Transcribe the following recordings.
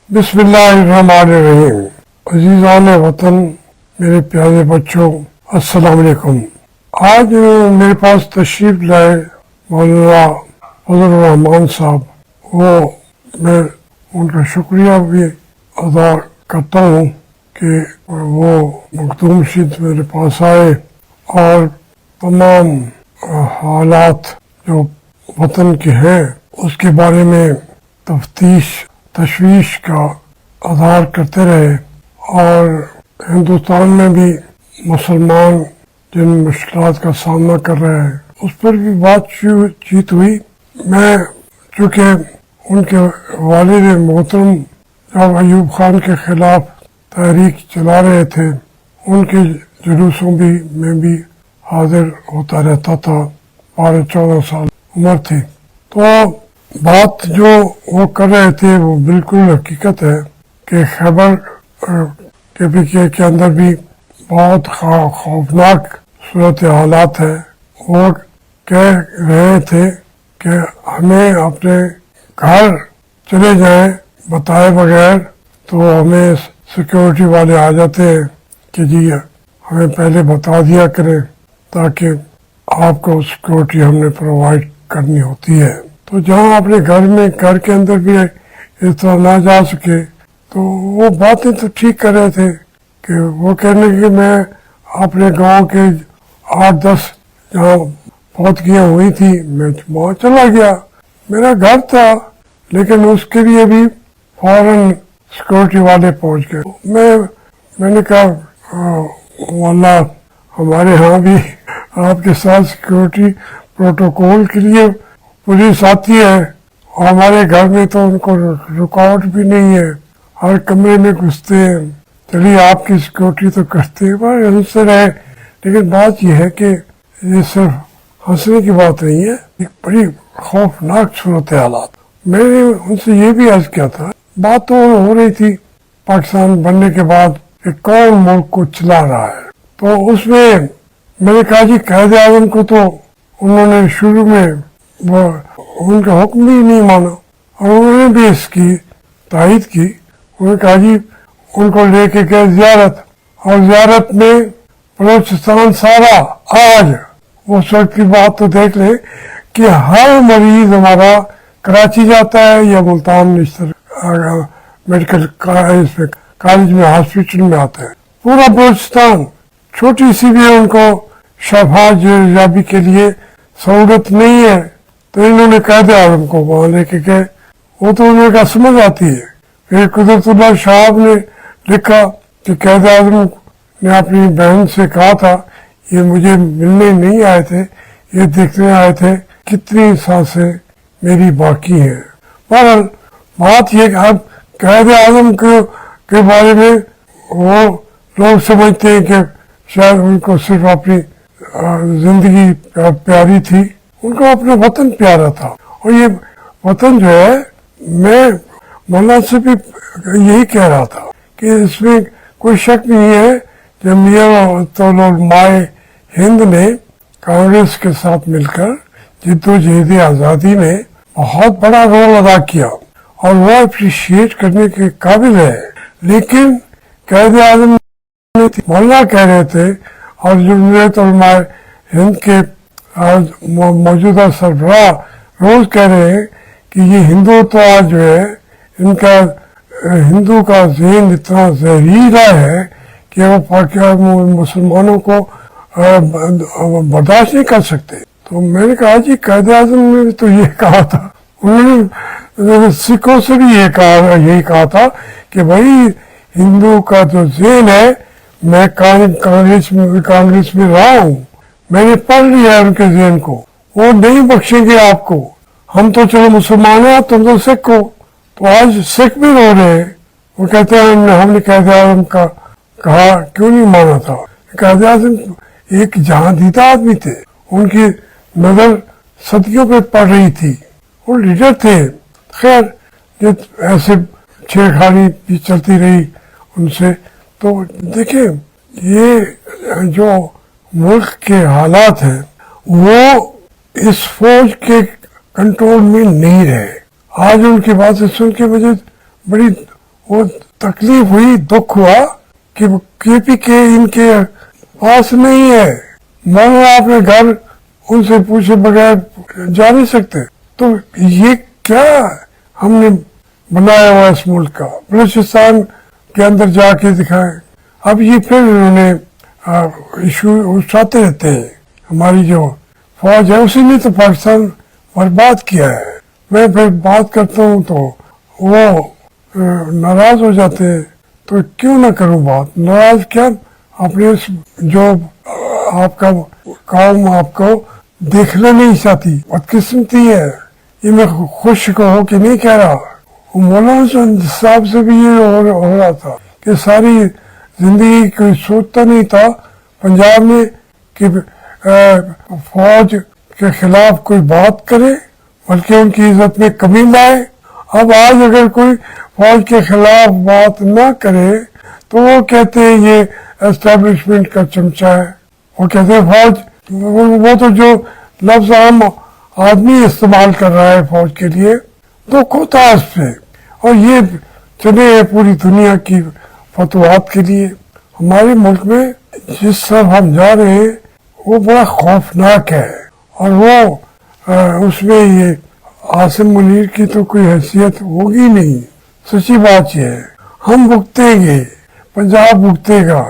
बिस्मिल्लाहिर्रहमानिर्रहीम। अजीज़ान वतन, मेरे प्यारे बच्चों, अस्सलाम वालेकुम। आज मेरे पास तशरीफ लाए मौलाना फजल रहमान साहब। वो मैं उनका शुक्रिया भी अदा करता हूँ कि वो मखदूम शीद मेरे पास आए और तमाम हालात जो वतन के हैं उसके बारे में तशवीश का आधार करते रहे। और हिंदुस्तान में भी मुसलमान जिन मुश्किलात का सामना कर रहे हैं उस पर भी बातचीत हुई। मैं चूँकि उनके वालिद मोहतरम जब अयूब खान के खिलाफ तहरीक चला रहे थे, उनके जुलूसों में भी हाजिर होता रहता था। 12-14 साल उम्र थी। तो बात जो वो कर रहे थे वो बिल्कुल हकीकत है कि खैबर के अंदर भी बहुत खौफनाक सूरत हालात है। वो कह रहे थे कि हमें अपने घर चले जाएं बताए बगैर, तो हमें सिक्योरिटी वाले आ जाते हैं कि जी हमें पहले बता दिया करें ताकि आपको सिक्योरिटी हमने प्रोवाइड करनी होती है। तो जहाँ अपने घर के अंदर भी इस तरह ना जा सके, तो वो बातें तो ठीक कर रहे थे कि वो कहने कि मैं अपने गांव के 8-10 जहाँ फौतगियाँ हुई थी मैं वहाँ चला गया, मेरा घर था, लेकिन उसके लिए भी फौरन सिक्योरिटी वाले पहुँच गए। मैंने कहा वाला हमारे यहाँ भी आपके साथ सिक्योरिटी प्रोटोकॉल के लिए पुलिस आती है और हमारे घर में तो उनको रुकावट भी नहीं है, हर कमरे में घुसते हैं। चलिए आपकी सिक्योरिटी तो करते हैं, पर हंसते रहे। लेकिन बात यह है कि ये सिर्फ हंसने की बात नहीं है, एक बड़ी खौफनाक सूरत हालात। मैंने उनसे ये भी अर्ज किया था, बात तो हो रही थी पाकिस्तान बनने के बाद कि कौन मुल्क को चला रहा है। तो उसमें मैंने कहा जी कायदे आज़म को तो उन्होंने शुरू में वो उनका हुक्म ही नहीं माना और उन्होंने भी इसकी तायद की। उन्होंने कहा जी उनको लेके गए ज़ियारत, और ज़ियारत में बलूचिस्तान सारा आज उस वक्त की बात तो देख ले कि हर मरीज हमारा कराची जाता है या मुल्तान मेडिकल कॉलेज में हॉस्पिटल में आता है। पूरा बलूचिस्तान, छोटी सी भी उनको शफायाबी के लिए सहूलत नहीं है, तो इन्होंने कायदे आज़म को वहाँ लेके गए। वो तो उन्होंने कहा समझ आती है। फिर कुदरतुल्लाह साहब ने लिखा कि कायदे आज़म ने अपनी बहन से कहा था ये मुझे मिलने नहीं आए थे, ये देखने आए थे कितनी सांसें मेरी बाकी हैं। पर बात ये अब कायदे आज़म के बारे में वो लोग समझते हैं कि शायद उनको सिर्फ अपनी जिंदगी प्यारी थी, उनको अपना वतन प्यारा था। और ये वतन जो है, मैं मौलाना से भी यही कह रहा था कि इसमें कोई शक नहीं है। जब मियां माए हिंद ने कांग्रेस के साथ मिलकर जिद्दोजहद आज़ादी में बहुत बड़ा रोल अदा किया और वो अप्रिशिएट करने के काबिल है, लेकिन कायदे आज़म मौलाना कह रहे थे और जमहूरियत उलमाए हिंद के मौजूदा सरबराह रोज कह रहे हैं कि ये हिंदुत्व जो है, इनका हिंदू का ज़हन इतना जहरीला है कि वो मुसलमानों को बर्दाश्त नहीं कर सकते। तो मैंने कहा जी कायदे आज़म ने तो ये कहा था, उन्होंने सिखों से भी यही कहा था कि भाई हिंदू का जो ज़हन है, मैं कांग्रेस में रहा हूँ, मैंने पढ़ लिया है उनके ज़हन को, वो नहीं बख्शेंगे आपको। हम तो चलो मुसलमान हैं, तुम तो सिख हो। तो आज सिख भी रो रहे हैं, वो कहते हैं हमने कायदे आज़म का कहा क्यों नहीं माना था। कायदे आज़म एक जहांदीदा आदमी थे, उनकी नजर सदियों पे पड़ रही थी, वो लीडर थे। खैर ऐसे छेड़खानी भी चलती रही उनसे। तो देखिए ये जो मुल्क के हालात हैं वो इस फौज के कंट्रोल में नहीं रहे। आज उनकी बातें सुन के मुझे बड़ी वो तकलीफ हुई, दुख हुआ कि KPK इनके पास नहीं है, मौलाना अपने घर उनसे पूछे बगैर जा नहीं सकते। तो ये क्या हमने बनाया हुआ इस मुल्क का, बलूचिस्तान के अंदर जाके दिखाए। अब ये फिर इन्होंने इशू उठाते रहते हैं। हमारी जो फौज है उसी ने तो पाकिस्तान बर्बाद किया है। मैं फिर बात करता हूँ तो वो नाराज हो जाते हैं, तो क्यों ना करूँ बात, नाराज क्या, अपने जो आपका कौम आपको देखना नहीं चाहती, बदकिस्मती है। ये मैं खुश हो कि नहीं कह रहा, मौलाना साहब से भी ये हो रहा था कि सारी जिंदगी कोई सोचता नहीं था पंजाब में कि फौज के खिलाफ कोई बात करे, बल्कि उनकी इज्जत में कमी लाए। अब आज अगर कोई फौज के खिलाफ बात ना करे तो वो कहते हैं ये एस्टेब्लिशमेंट का चमचा है। वो कहते हैं फौज, वो तो जो लफ्ज आम आदमी इस्तेमाल कर रहा है फौज के लिए, दुख होता है उससे। और ये चले पूरी दुनिया की फतवात के लिए। हमारे मुल्क में जिस तरफ हम जा रहे हैं वो बड़ा खौफनाक है, और वो उसमें ये आसिम मुनीर की तो कोई हैसियत होगी नहीं। सच्ची बात यह है, हम भुगतेंगे, पंजाब भुगतेगा,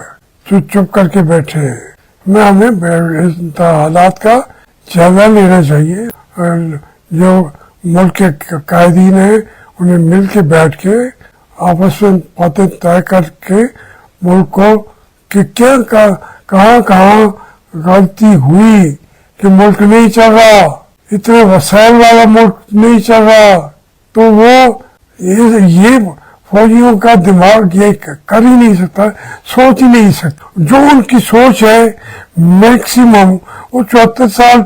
चुप चुप करके बैठे हैं। मैं हमें हालात का जायजा लेना चाहिए। जो मुल्क के कायदीन है उन्हें मिल के बैठ के आपस में बातें तय करके मुल्क को कि क्या कहाँ कहाँ गलती हुई कि मुल्क नहीं चल रहा, इतने वसाइल वाला मुल्क नहीं चल रहा। तो वो ये फौजियों का दिमाग ये कर ही नहीं सकता, सोच ही नहीं सकता। जो उनकी सोच है मैक्सिमम वो 74 साल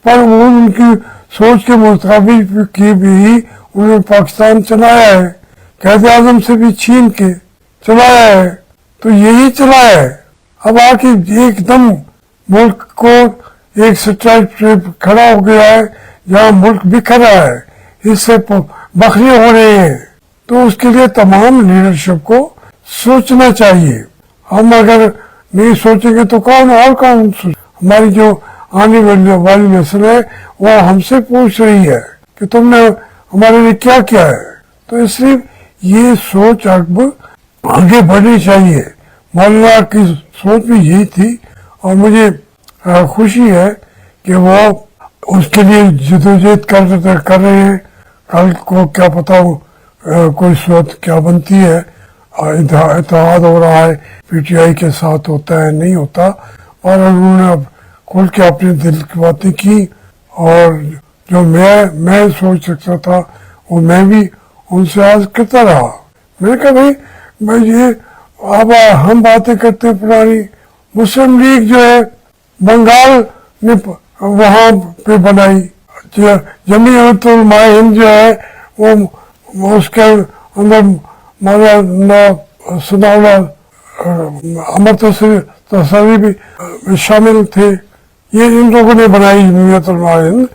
पर वो उनकी सोच के मुताबिक की भी उन्होंने पाकिस्तान चलाया है, कायदे आजम से भी छीन के चलाया है। तो यही चलाया है। अब आके एकदम मुल्क को एक स्ट्राइक पे खड़ा हो गया है जहाँ मुल्क बिखर रहा है, इससे बखरे हो रहे हैं। तो उसके लिए तमाम लीडरशिप को सोचना चाहिए। हम अगर नहीं सोचेंगे तो कौन और कौन हमारी जो आने वाली नस्ल है वो हमसे पूछ रही है कि तुमने हमारे लिए क्या किया है। तो इसलिए ये सोच अब आगे बढ़नी चाहिए। मौलाना की सोच भी यही थी, और मुझे खुशी है कि वो उसके लिए जदोजहद कर रहे हैं। कल को क्या पता कोई सूरत क्या बनती है, इत्तेहाद हो रहा है, PTI के साथ होता है नहीं होता। और उन्होंने अब खुल के अपने दिल की बातें की, और जो मैं सोच सकता था वो मैं भी उनसे आज करता रहा। मैंने कहा भाई मैं ये अब हम बातें करते हैं पुरानी, मुस्लिम लीग जो है बंगाल ने वहाँ पे बनाई, जमीयत उलमा हिंद जो है वो उसके अंदर मौलाना सनाउल्लाह अमर तसरी भी शामिल थे। ये इन लोगों ने बनाई जमीयत उलमा हिंद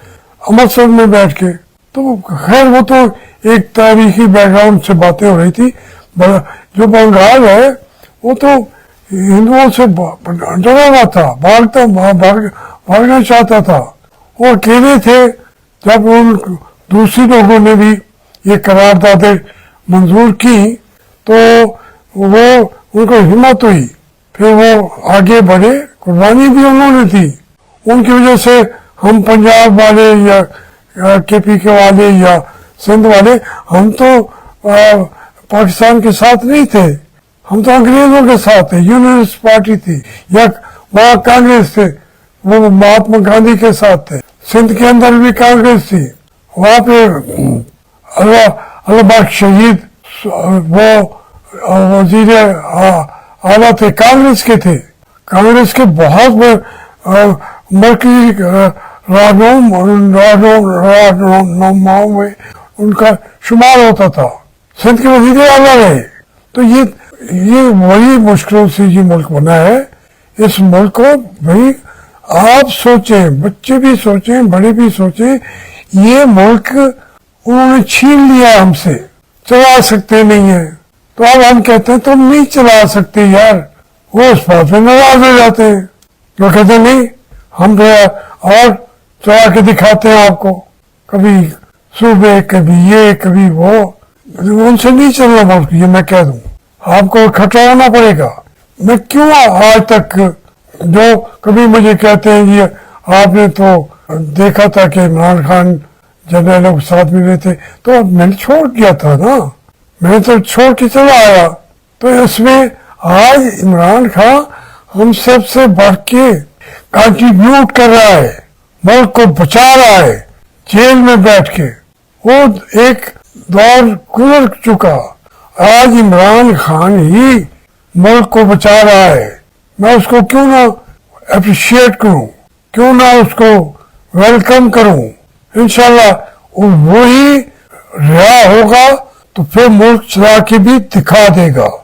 अमृतसर में बैठ के। तो खैर वो तो एक तारीखी बैकग्राउंड से बातें हो रही थी। जो बंगाल है वो तो हिंदुओं से डरा हुआ था, भागना चाहता था। वो अकेले थे। जब उन दूसरी लोगों ने भी ये करारदादें मंजूर की तो वो उनको हिम्मत हुई, फिर वो आगे बढ़े। कुर्बानी भी उन्होंने दी। उनकी वजह से हम पंजाब वाले या KPK वाले या सिंध वाले हम तो पाकिस्तान के साथ नहीं थे, हम तो अंग्रेजों के साथ थे। यूनियनिस्ट पार्टी थी, या वहाँ कांग्रेस थे, वो महात्मा गांधी के साथ थे। सिंध के अंदर भी कांग्रेस थी, वहाँ पे अल्लाह शहीद वो वजीर आला थे, कांग्रेस के थे। कांग्रेस के बहुत मरकजी रहनुमाओं में उनका शुमार होता था। सिंध के वजीर आला रहे। तो ये वही मुश्किलों से ये मुल्क बना है। इस मुल्क को भाई आप सोचें, बच्चे भी सोचें, बड़े भी सोचें, ये मुल्क उन्होंने छीन लिया हमसे, चला सकते नहीं है। तो अब हम कहते हैं तुम नहीं चला सकते यार, वो इस बात पे नाराज हो जाते हैं। वो कहते हैं नहीं हम तो और चला के दिखाते हैं आपको, कभी सुबह कभी ये कभी वो, उनसे नहीं चलना मुल्क, ये मैं कह दूं आपको खटवाना पड़ेगा। मैं क्यों आज तक जो कभी मुझे कहते हैं जी आपने तो देखा था कि इमरान खान जब लोग साथ में गए थे, तो मैंने छोड़ दिया था ना, मैंने तो छोड़ के चला आया। तो इसमें आज इमरान खान हम सबसे बढ़ के कंट्रीब्यूट कर रहा है, मुल्क को बचा रहा है जेल में बैठ के। वो एक दौर गुजर चुका, आज इमरान खान ही मुल्क को बचा रहा है। मैं उसको क्यों ना अप्रिशिएट करूं, क्यों ना उसको वेलकम करूं। इंशाल्लाह वही रिहा होगा तो फिर मुल्क चला के भी दिखा देगा।